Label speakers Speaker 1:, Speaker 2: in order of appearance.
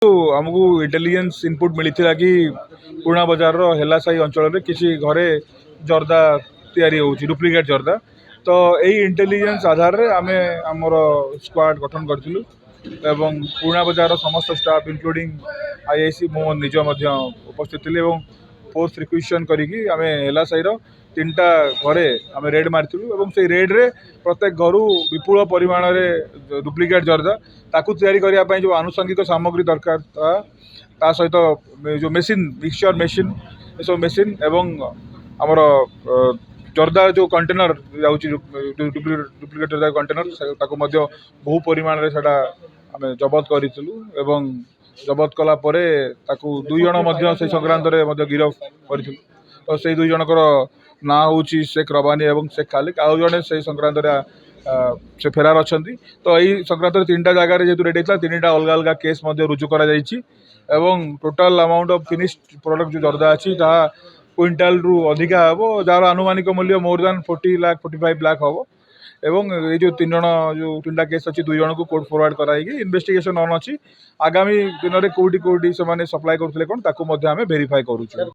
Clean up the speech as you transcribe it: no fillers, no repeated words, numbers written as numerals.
Speaker 1: तो आमको intelligence input मिलता कि पुराणा बजार हेलासाई अंचल किसी घरे जर्दा या डुप्लिकेट जर्दा तो यही इंटेलिजेंस आधार रे आमे आमर स्क्वाड गठन करूँ एवं पुराणा बजार समस्त स्टाफ इंक्लूडिंग आईआईसी मो निज उपस्थित थी फोर्स रिक्विजिशन करी आम हेलासाई तीनटा घरे आम रेड मारी से रेड रे प्रत्येक घर विपुल परिमाण में डुप्लिकेट जर्दा ताकू तैयारी जो आनुषंगिक सामग्री दरकार ता सहित जो मेसीन मिक्सचर मेसीन ये मेसीन एवं आमर जर्दा जो कंटेनर डुप्लिकेट जर्दा कंटेनर बहु परिमाण में आम जबत करूँ जबत कलापर दुई जन से संक्रांत गिरफ कर तो से दुई जनकर ना हूँ शेख रबानी और शेख खालिक आउ जड़े से संक्रांत से फेरार अच्छा तो यही संक्रांत तीन जगह जेहतु रेड होता तीन अलग अलग केस रुजु कर total amount of finished product जो जर्दा अच्छी क्विंटाल रु अधिका हम जार आनुमानिक मूल्य मोर दैन 40 लाख 45 लाख हम एवं ये जो तीन जन जो तीन केस अच्छी दुई जन को कोर्ट फॉरवर्ड कराई इन्वेस्टिगेशन ऑन अच्छी आगामी दिन में कौटी कौटी से सप्लाई करते कौन ताकू वेरीफाई करूँ।